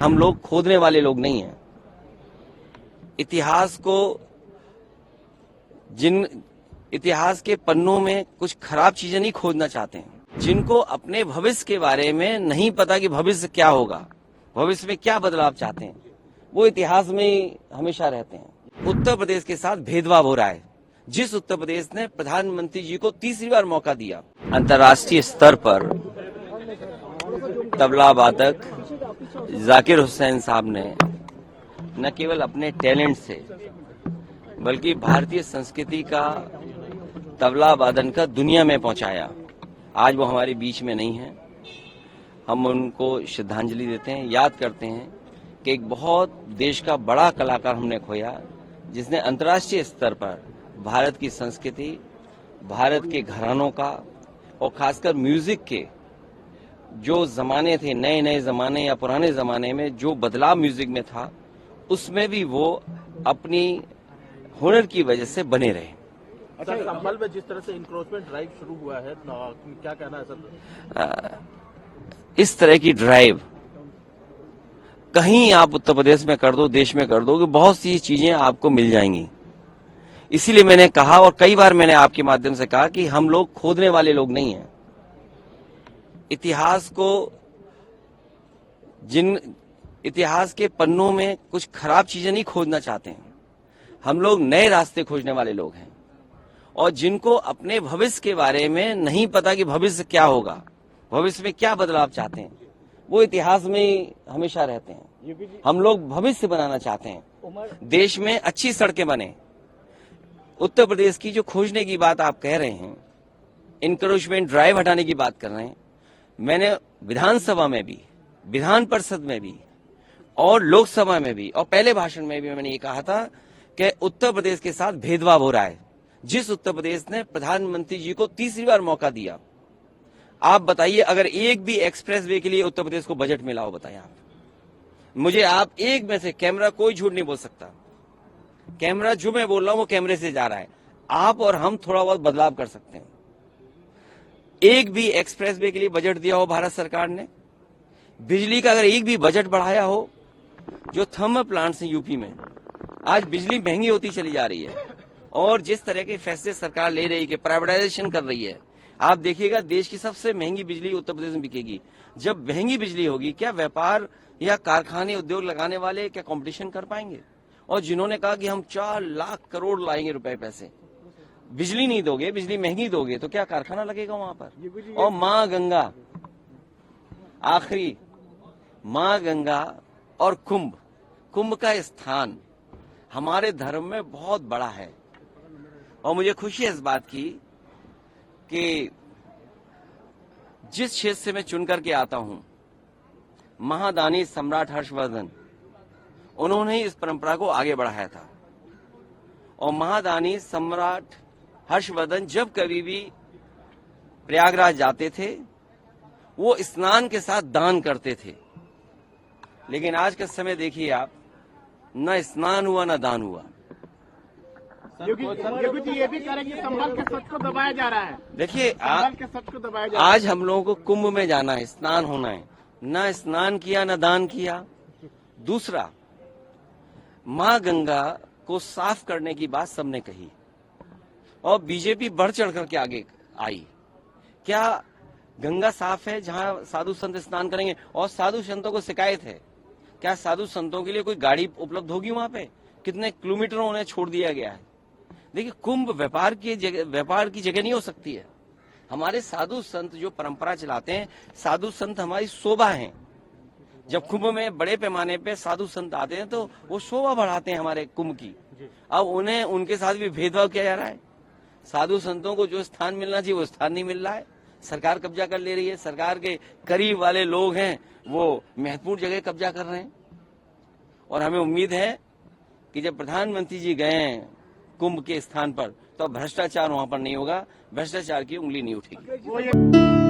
हम लोग खोदने वाले लोग नहीं हैं। इतिहास के पन्नों में कुछ खराब चीजें नहीं खोदना चाहते हैं। जिनको अपने भविष्य के बारे में नहीं पता कि भविष्य क्या होगा, भविष्य में क्या बदलाव चाहते हैं, वो इतिहास में ही हमेशा रहते हैं। उत्तर प्रदेश के साथ भेदभाव हो रहा है। जिस उत्तर प्रदेश ने प्रधानमंत्री जी को तीसरी बार मौका दिया, अंतर्राष्ट्रीय स्तर पर तबला वादक जाकिर हुसैन साहब ने न केवल अपने टैलेंट से बल्कि भारतीय संस्कृति का तबला वादन का दुनिया में पहुंचाया। आज वो हमारे बीच में नहीं है। हम उनको श्रद्धांजलि देते हैं, याद करते हैं कि एक बहुत देश का बड़ा कलाकार हमने खोया, जिसने अंतर्राष्ट्रीय स्तर पर भारत की संस्कृति, भारत के घरानों का और खासकर म्यूजिक के जो जमाने थे, नए नए जमाने या पुराने जमाने में जो बदलाव म्यूजिक में था, उसमें भी वो अपनी हुनर की वजह से बने रहे। अच्छा, संभल में जिस तरह से इंक्रोचमेंट ड्राइव शुरू हुआ है, क्या कहना है सर? इस तरह की ड्राइव कहीं आप उत्तर प्रदेश में कर दो, देश में कर दो, कि बहुत सी चीजें आपको मिल जाएंगी। इसीलिए मैंने कहा, और कई बार मैंने आपके माध्यम से कहा, कि हम लोग खोदने वाले लोग नहीं हैं। इतिहास के पन्नों में कुछ खराब चीजें नहीं खोदना चाहते हैं। हम लोग नए रास्ते खोजने वाले लोग हैं, और जिनको अपने भविष्य के बारे में नहीं पता कि भविष्य क्या होगा, भविष्य में क्या बदलाव चाहते हैं, वो इतिहास में ही हमेशा रहते हैं। हम लोग भविष्य बनाना चाहते हैं, देश में अच्छी सड़कें बने। उत्तर प्रदेश की जो खोजने की बात आप कह रहे हैं, इंक्रोचमेंट ड्राइव हटाने की बात कर रहे हैं, मैंने विधानसभा में भी, विधान परिषद में भी और लोकसभा में भी और पहले भाषण में भी मैंने ये कहा था कि उत्तर प्रदेश के साथ भेदभाव हो रहा है। जिस उत्तर प्रदेश ने प्रधानमंत्री जी को तीसरी बार मौका दिया, आप बताइए, अगर एक भी एक्सप्रेस वे के लिए उत्तर प्रदेश को बजट मिला हो, बताइए आप मुझे। आप एक में से, कैमरा कोई झूठ नहीं बोल सकता, कैमरा जो मैं बोल रहा हूं वो कैमरे से जा रहा है। आप और हम थोड़ा बहुत बदलाव कर सकते हैं। एक भी एक्सप्रेस वे के लिए बजट दिया हो भारत सरकार ने, बिजली का अगर एक भी बजट बढ़ाया हो, जो थर्मल प्लांट्स हैं यूपी में, आज बिजली महंगी होती चली जा रही है, और जिस तरह के फैसले सरकार ले रही है कि प्राइवेटाइजेशन कर रही है, आप देखिएगा देश की सबसे महंगी बिजली उत्तर प्रदेश में बिकेगी। जब महंगी बिजली होगी, क्या व्यापार या कारखाने, उद्योग लगाने वाले क्या कंपटीशन कर पाएंगे? और जिन्होंने कहा कि हम 4 लाख करोड़ लाएंगे रुपए पैसे, बिजली नहीं दोगे, बिजली महंगी दोगे, तो क्या कारखाना लगेगा वहां पर? और माँ गंगा, आखिरी माँ गंगा और कुंभ का स्थान हमारे धर्म में बहुत बड़ा है। और मुझे खुशी है इस बात की कि जिस क्षेत्र से मैं चुन करके आता हूं, महादानी सम्राट हर्षवर्धन, उन्होंने इस परंपरा को आगे बढ़ाया था। और महादानी सम्राट हर्षवर्धन जब कभी भी प्रयागराज जाते थे, वो स्नान के साथ दान करते थे। लेकिन आज का समय देखिए आप, न स्नान हुआ न दान हुआ। योगी जी ये भी कह रहे हैं कि संभल के सच को दबाया जा रहा है। देखिए, आज आज हम लोगों को कुंभ में जाना है, स्नान होना है, न स्नान किया न दान किया। दूसरा, माँ गंगा को साफ करने की बात सबने कही, और बीजेपी बढ़ चढ़ करके आगे आई। क्या गंगा साफ है जहां साधु संत स्नान करेंगे? और साधु संतों को शिकायत है, क्या साधु संतों के लिए कोई गाड़ी उपलब्ध होगी वहां पे? कितने किलोमीटरों उन्हें छोड़ दिया गया है। देखिए, कुंभ व्यापार की जगह नहीं हो सकती है। हमारे साधु संत जो परंपरा चलाते हैं, साधु संत हमारी शोभा हैं। जब कुंभ में बड़े पैमाने पे साधु संत आते हैं तो वो शोभा बढ़ाते हैं हमारे कुंभ की। अब उन्हें उनके साथ भी भेदभाव किया जा रहा है। साधु संतों को जो स्थान मिलना चाहिए वो स्थान नहीं मिल रहा है, सरकार कब्जा कर ले रही है। सरकार के करीब वाले लोग हैं, वो महत्वपूर्ण जगह कब्जा कर रहे हैं। और हमें उम्मीद है कि जब प्रधानमंत्री जी गए हैं कुंभ के स्थान पर, तो भ्रष्टाचार वहां पर नहीं होगा, भ्रष्टाचार की उंगली नहीं उठेगी।